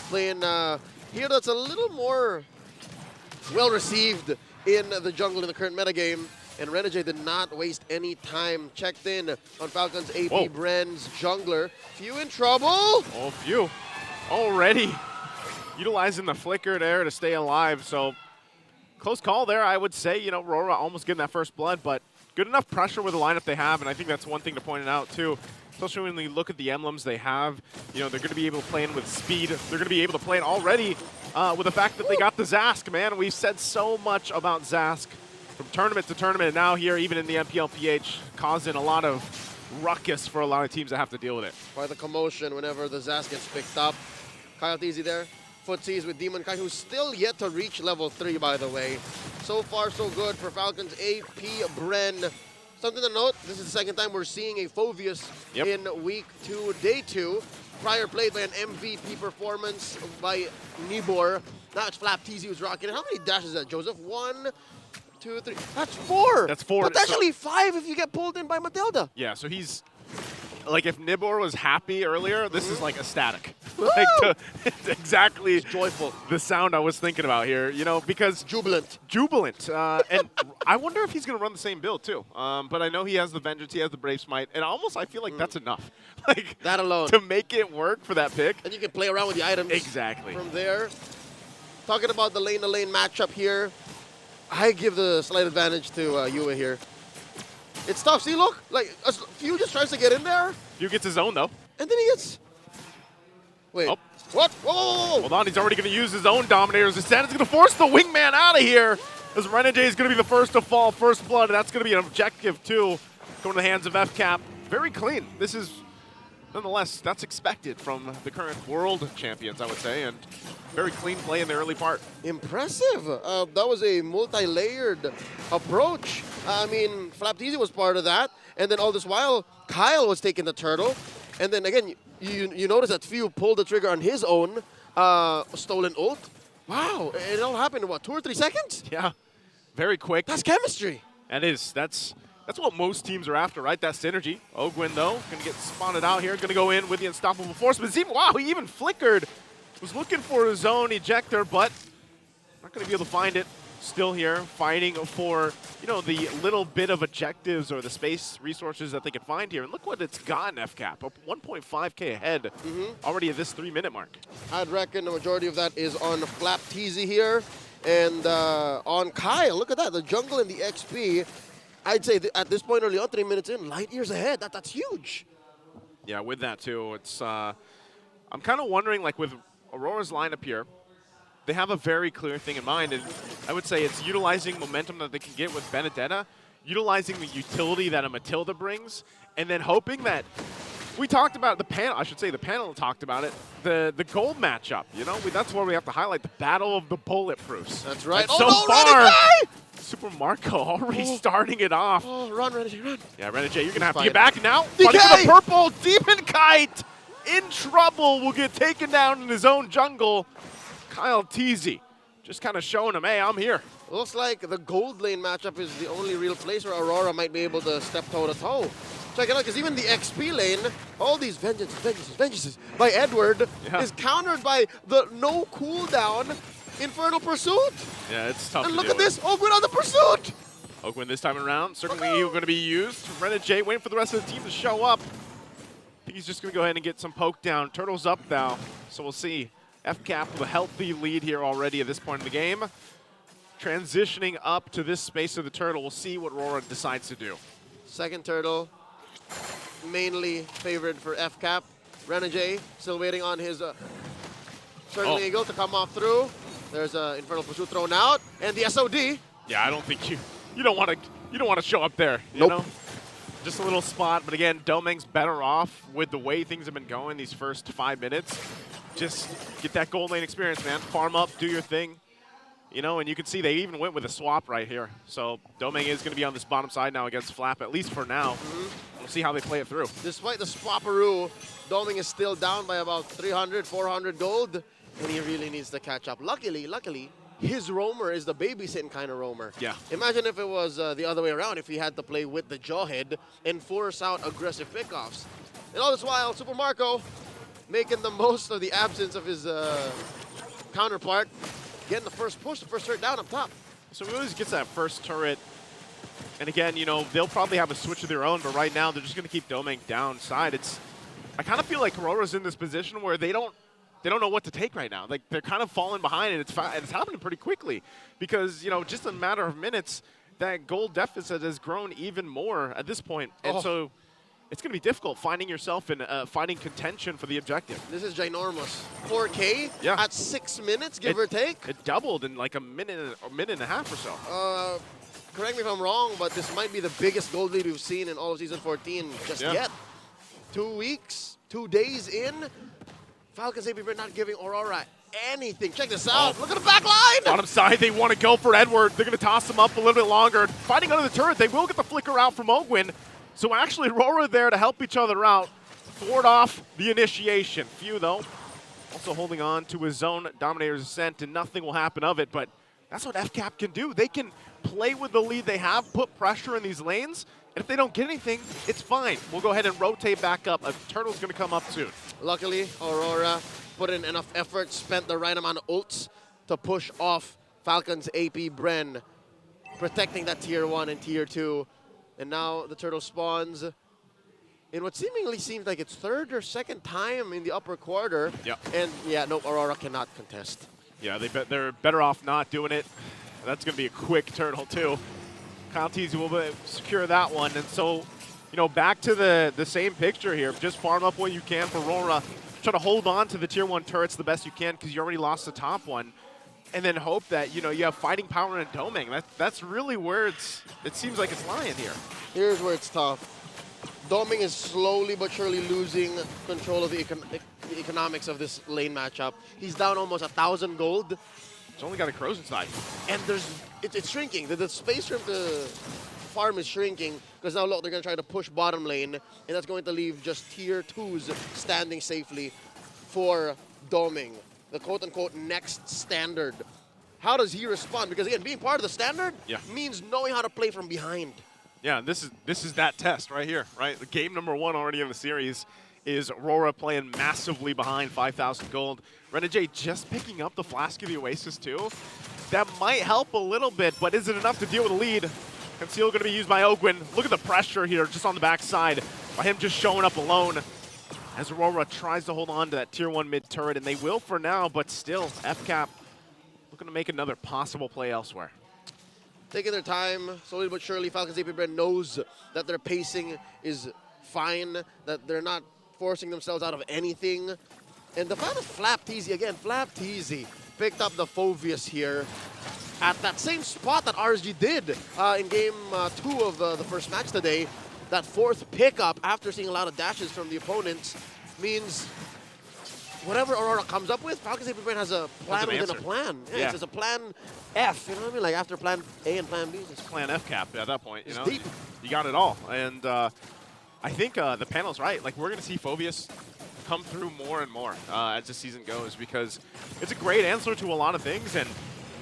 playing hero that's a little more well received in the jungle in the current metagame. And Renegade did not waste any time. Checked in on Falcons Apbren's jungler. Few in trouble. Oh, few. Already utilizing the flicker there to stay alive. So close call there, I would say. You know, Aurora almost getting that first blood, but good enough pressure with the lineup they have. And I think that's one thing to point out, too. Especially when you look at the emblems they have. You know, they're going to be able to play in with speed. They're going to be able to play in already with the fact that they got the Zask, man. We've said so much about Zask from tournament to tournament, and now here, even in the Mpl-Ph, causing a lot of ruckus for a lot of teams that have to deal with it. By the commotion whenever the Zask gets picked up. Kyle Teasy there. Footsies with Demon Kai, who's still yet to reach level 3, by the way. So far, so good for Falcons Apbren. Something to note, this is the second time we're seeing a Phoveus in week 2, day 2. Prior played by an MVP performance by Nibor. Now it's Mlbb who's rocking it. How many dashes is that, Joseph? 1, 2, 3. That's 4. That's 4. Potentially 5 if you get pulled in by Matilda. Yeah, so he's like, if Nibor was happy earlier, this is like ecstatic. Like exactly it's joyful. The sound I was thinking about here, you know, because jubilant. And I wonder if he's going to run the same build too. But I know he has the Vengeance, he has the Brave Smite, and almost I feel like that's enough. Like that alone to make it work for that pick. And you can play around with the items. Exactly. From there, talking about the lane-to-lane matchup here, I give the slight advantage to Yue here. It's tough. See, look, like Few just tries to get in there. Few gets his own though. And then he gets. Wait. Oh. What? Whoa! Hold on, he's already going to use his own Dominators. Instead, it's going to force the Wingman out of here. As Renegade is going to be the first to fall, first blood, and that's going to be an objective too. Going to the hands of FCAP. Very clean. This is, nonetheless, that's expected from the current world champions, I would say, and very clean play in the early part. Impressive. That was a multi-layered approach. I mean, Mlbb was part of that, and then all this while, Kyle was taking the turtle, and then again, you notice that Few pulled the trigger on his own stolen ult. Wow, it all happened in what, 2 or 3 seconds? Yeah, very quick. That's chemistry. That is. That's what most teams are after, right? That synergy. Ogwin, though, going to get spotted out here. Going to go in with the Unstoppable Force. But wow, he even flickered. Was looking for his own ejector, but not going to be able to find it. Still here, fighting for, you know, the little bit of objectives or the space resources that they can find here. And look what it's gotten, FCAP. Up 1.5K ahead already at this 3-minute mark. I'd reckon the majority of that is on Mlbb here and on Kyle. Look at that, the jungle and the XP. I'd say at this point early on, 3 minutes in, light years ahead. That's huge. Yeah, with that too, it's I'm kind of wondering, like with Aurora's lineup here, they have a very clear thing in mind, and I would say it's utilizing momentum that they can get with Benedetta, utilizing the utility that a Matilda brings, and then hoping that we talked about the panel. I should say the panel talked about it. The gold matchup. You know, that's where we have to highlight the battle of the bulletproofs. That's right. And so far, Super Marco already starting it off. Oh, run, Renegade, run. Yeah, Renegade, you're gonna have to get back now. DK! Fighting for the purple. Demon Kite in trouble. Will get taken down in his own jungle. Kyle Teasy just kind of showing him, hey, I'm here. Looks like the gold lane matchup is the only real place where Aurora might be able to step toe-to-toe. Check it out, because even the XP lane, all these vengeances by Edward is countered by the no cooldown Infernal Pursuit. Yeah, it's tough. And look at this, Ogwin on the pursuit. Ogwin this time around, certainly going to be used. Renegade waiting for the rest of the team to show up. I think he's just going to go ahead and get some poke down. Turtle's up now, so we'll see. FCAP with a healthy lead here already at this point in the game. Transitioning up to this space of the turtle. We'll see what Aurora decides to do. Second turtle, mainly favored for FCAP. Renegade still waiting on his Circling Eagle to come off through. There's an Infernal Pursuit thrown out, and the SOD. Yeah, I don't think you don't want to show up there. You know? Just a little spot, but again, Domeng's better off with the way things have been going these first 5 minutes. Just get that gold lane experience, man. Farm up, do your thing. You know, and you can see they even went with a swap right here. So Domeng is going to be on this bottom side now against Flap, at least for now. We'll see how they play it through. Despite the swapperoo, Domeng is still down by about 300, 400 gold, and he really needs to catch up. Luckily, his roamer is the babysitting kind of roamer. Yeah. Imagine if it was the other way around, if he had to play with the Jawhead and force out aggressive pickoffs. And all this while, Super Marco making the most of the absence of his counterpart, getting the first push, the first turret down up top. So he always gets that first turret. And again, you know, they'll probably have a switch of their own, but right now they're just going to keep doming downside. I kind of feel like Aurora's in this position where they don't know what to take right now. Like, they're kind of falling behind, and it's happening pretty quickly because, you know, just a matter of minutes, that gold deficit has grown even more at this point. And so it's going to be difficult finding yourself in fighting contention for the objective. This is ginormous. 4K at 6 minutes, give or take. It doubled in like a minute and a half or so. Correct me if I'm wrong, but this might be the biggest gold lead we've seen in all of Season 14 just yet. 2 weeks, 2 days in, Falcons Apbren not giving Aurora anything. Check this out. Look at the back line. Bottom side, they want to go for Edward. They're going to toss him up a little bit longer. Fighting under the turret, they will get the flicker out from Ogwin. So actually, Aurora there to help each other out. Thwart off the initiation. Few, though, also holding on to his zone Dominator's Ascent, and nothing will happen of it. But that's what FCAP can do. They can play with the lead they have, put pressure in these lanes, and if they don't get anything, it's fine. We'll go ahead and rotate back up. A turtle's going to come up soon. Luckily, Aurora put in enough effort, spent the right amount of ults to push off Falcons Apbren, protecting that Tier 1 and Tier 2. And now the turtle spawns in what seemingly seems like its third or second time in the upper quarter. And yeah, no, Aurora cannot contest. Yeah, they're better off not doing it. That's going to be a quick turtle, too. Kyle Teasy will secure that one. And so, you know, back to the same picture here. Just farm up what you can for Aurora. Try to hold on to the Tier 1 turrets the best you can because you already lost the top one. And then hope that, you know, you have fighting power and doming. That's really where it seems like it's lying here. Here's where it's tough. Doming is slowly but surely losing control of the economics of this lane matchup. He's down almost 1,000 gold. It's only got a corrosion side. And it's shrinking. The space for him to farm is shrinking because now look, they're going to try to push bottom lane, and that's going to leave just Tier 2s standing safely for doming, the quote-unquote next standard. How does he respond? Because again, being part of the standard means knowing how to play from behind. Yeah, this is that test right here, right? The game number 1 already in the series is Aurora playing massively behind 5,000 gold. Renegade just picking up the Flask of the Oasis too. That might help a little bit, but is it enough to deal with the lead? Conceal going to be used by Ogwin. Look at the pressure here just on the backside by him just showing up alone as Aurora tries to hold on to that Tier 1 mid turret, and they will for now, but still, FCAP looking to make another possible play elsewhere. Taking their time, slowly but surely, Falcons Apbren knows that their pacing is fine, that they're not forcing themselves out of anything. And the fact that Mlbb again, Mlbb picked up the Phoveus here at that same spot that RSG did in Game 2 of the first match today. That fourth pickup after seeing a lot of dashes from the opponents means whatever Aurora comes up with, Falcons Apbren has a plan within a plan. Yeah, it's a plan F, you know what I mean? Like after plan A and plan B. It's plan FCAP at that point, you know? Deep. You got it all. And I think the panel's right. Like, we're going to see Phoveus come through more and more as the season goes because it's a great answer to a lot of things. And,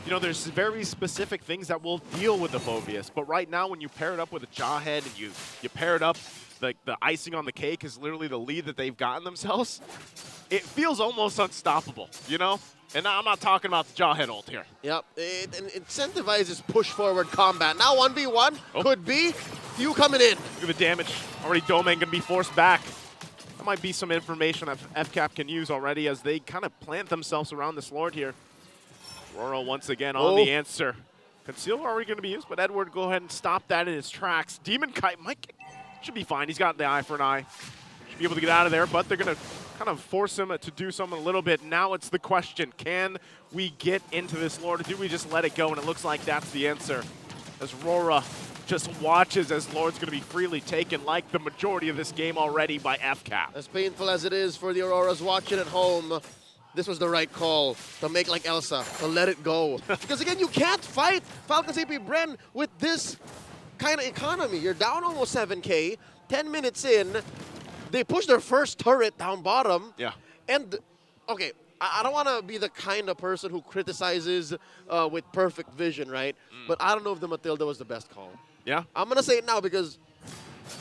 you know, there's very specific things that will deal with the Phoveus. But right now, when you pair it up with a Jawhead and you pair it up, the icing on the cake is literally the lead that they've gotten themselves. It feels almost unstoppable, you know? And now I'm not talking about the Jawhead ult here. Yep, it incentivizes push-forward combat. Now 1v1 could be you coming in. Look at the damage. Already Domain going to be forced back. That might be some information that FCAP can use already as they kind of plant themselves around this Lord here. Aurora once again on the answer. Conceal already going to be used, but Edward go ahead and stop that in his tracks. Demon Kite should be fine. He's got the eye for an eye. Should be able to get out of there, but they're going to kind of force him to do something a little bit. Now it's the question, can we get into this Lord, or do we just let it go? And it looks like that's the answer. As Aurora just watches as Lord's going to be freely taken like the majority of this game already by FCAP. As painful as it is for the Auroras watching at home, this was the right call to make like Elsa, to let it go. Because again, you can't fight Falcons Apbren with this kind of economy. You're down almost 7K, 10 minutes in, they push their first turret down bottom. Yeah. And, okay, I don't want to be the kind of person who criticizes with perfect vision, right? But I don't know if the Matilda was the best call. Yeah? I'm going to say it now because...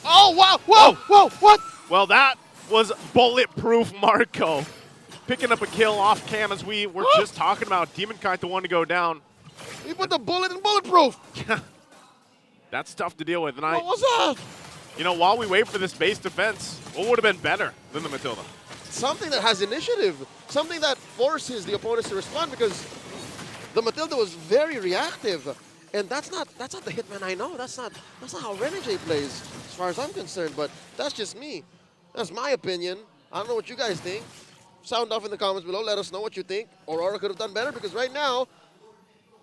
Oh, wow! Whoa! Whoa! What? Well, that was bulletproof Marco. Picking up a kill off cam as we were just talking about. Demonkite the one to go down. He put the bullet in bulletproof. That's tough to deal with. And What was that? you know, while we wait for this base defense, what would have been better than the Matilda? Something that has initiative. Something that forces the opponents to respond, because the Matilda was very reactive. And that's not the Hitman I know. That's not how Renegade plays, as far as I'm concerned. But that's just me. That's my opinion. I don't know what you guys think. Sound off in the comments below. Let us know what you think. Aurora could have done better, because right now,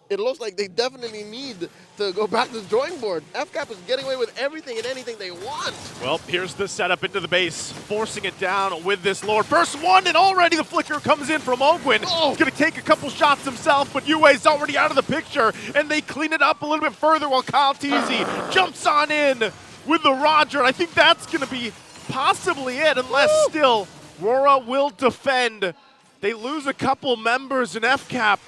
it looks like they definitely need to go back to the drawing board. FCAP is getting away with everything and anything they want. Well, here's the setup into the base, forcing it down with this Lord. First one, and already the flicker comes in from Ogwin. He's going to take a couple shots himself, but Yue's already out of the picture, and they clean it up a little bit further while Kyle Teasy jumps on in with the Roger. And I think that's going to be possibly it, unless still Aurora will defend. They lose a couple members in FCAP.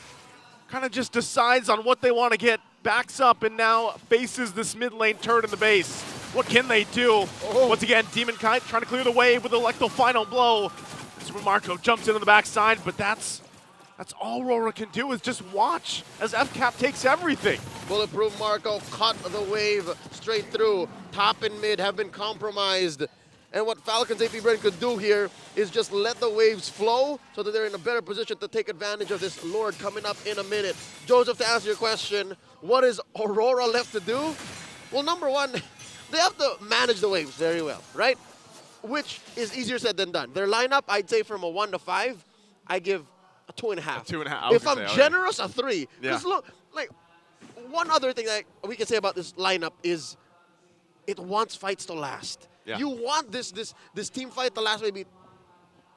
Kind of just decides on what they want to get, backs up, and now faces this mid lane turret in the base. What can they do? Once again, Demonkite trying to clear the way with the lethal final blow. Super Marco jumps in on the backside, but that's all Aurora can do, is just watch as FCAP takes everything. Bulletproof Marco cut the wave straight through. Top and mid have been compromised. And what Falcons Apbren could do here is just let the waves flow so that they're in a better position to take advantage of this Lord coming up in a minute. Joseph, to answer your question, what is Aurora left to do? Well, number one, they have to manage the waves very well, right? Which is easier said than done. Their lineup, I'd say from a 1 to 5, I give a 2.5. A 2.5. If I'm generous, a 3. Because look, like, one other thing that we can say about this lineup is it wants fights to last. Yeah. You want this team fight to last maybe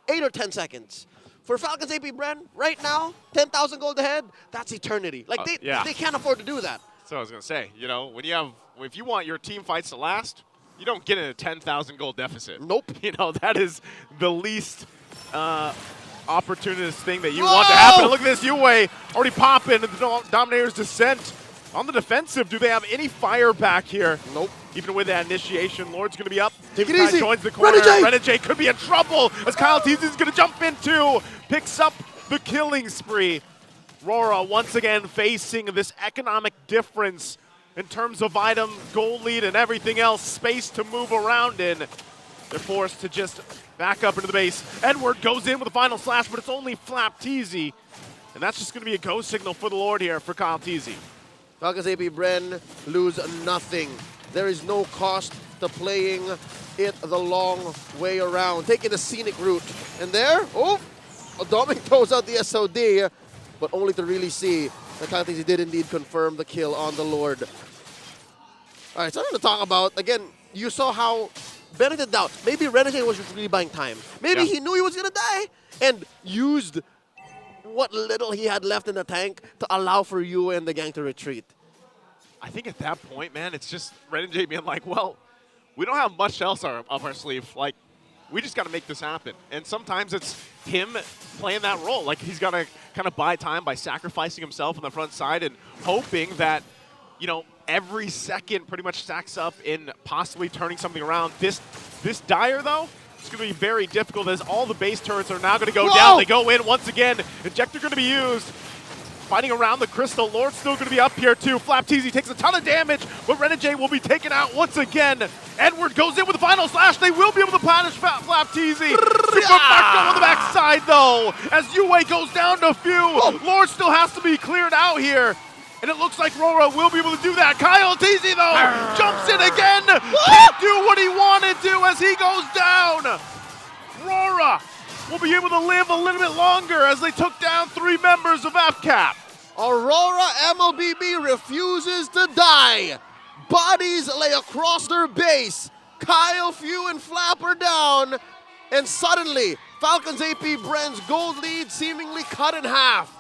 8 or 10 seconds. For Falcons Apbren, right now, 10,000 gold ahead, that's eternity. Like, they can't afford to do that. So I was going to say, you know, if you want your team fights to last, you don't get in a 10,000 gold deficit. Nope. You know, that is the least opportunist thing that you want to happen. And look at this, Yue already popping, and the Dominator's Descent. On the defensive, do they have any fire back here? Nope. Even with that initiation, Lord's going to be up. Take it easy. Joins the corner. Renegade. Renegade could be in trouble as Kyle Teasy is going to jump in too. Picks up the killing spree. Aurora once again facing this economic difference in terms of item, goal lead, and everything else. Space to move around in. They're forced to just back up into the base. Edward goes in with a final slash, but it's only Flap Teasy. And that's just going to be a go signal for the Lord here for Kyle Teasy. Falcons Apbren lose nothing. There is no cost to playing it the long way around, taking the scenic route. And there, Dominic throws out the SOD, but only to really see that Kyle Teasy did indeed confirm the kill on the Lord. All right, something to talk about. Again, you saw how benefit doubt. Maybe Renegade was just really buying time. Maybe he knew he was going to die and used what little he had left in the tank to allow for Yue and the gang to retreat. I think at that point, man, it's just Renegade being like, well, we don't have much else up our sleeve. Like, we just got to make this happen. And sometimes it's him playing that role. Like, he's got to kind of buy time by sacrificing himself on the front side and hoping that, you know, every second pretty much stacks up in possibly turning something around. This Dire, though, it's going to be very difficult as all the base turrets are now going to go down. They go in once again. Ejector going to be used. Fighting around the crystal. Lord's still going to be up here too. Flap Teasy takes a ton of damage, but Renegade will be taken out once again. Edward goes in with the final slash. They will be able to punish Flap Teasy. Super Marco on the backside though, as Yue goes down to a few. Lord still has to be cleared out here. And it looks like Aurora will be able to do that. Kyle Teasy though, jumps in again. Can't do what he wanted to as he goes down. Aurora will be able to live a little bit longer as they took down 3 members of FCAP. Aurora Mlbb refuses to die. Bodies lay across their base. Kyle, Few, and Flap are down. And suddenly, Falcons Apbren's gold lead seemingly cut in half.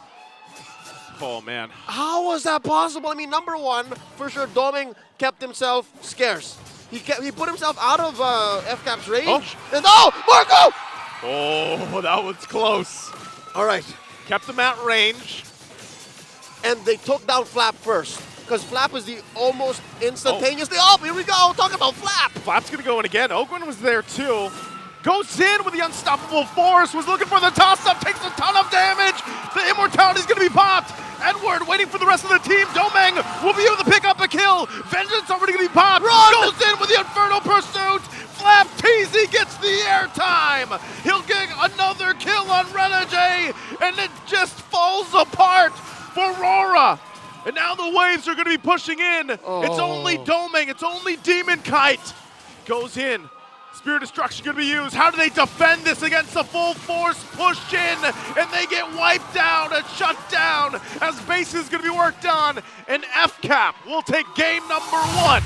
Oh, man. How was that possible? I mean, number one, for sure, Doming kept himself scarce. He put himself out of FCAP's range. And Marco! Oh, that was close. All right. Kept him at range. And they took down Flap first, because Flap is the almost instantaneously. Oh, here we go. Talk about Flap. Flap's going to go in again. Ogwin was there too. Goes in with the unstoppable force, was looking for the toss-up, takes a ton of damage. The immortality's gonna be popped. Edward waiting for the rest of the team. Domeng will be able to pick up a kill. Vengeance already gonna be popped. Goes in with the Infernal Pursuit. Flap-Teasy gets the airtime. He'll get another kill on Renegade, and it just falls apart for Aurora. And now the waves are gonna be pushing in. It's only Domeng, it's only Demon Kite. Goes in. Spirit Destruction gonna be used. How do they defend this against the full force push in? And they get wiped down and shut down as base is gonna be worked on. And FCAP will take game number 1.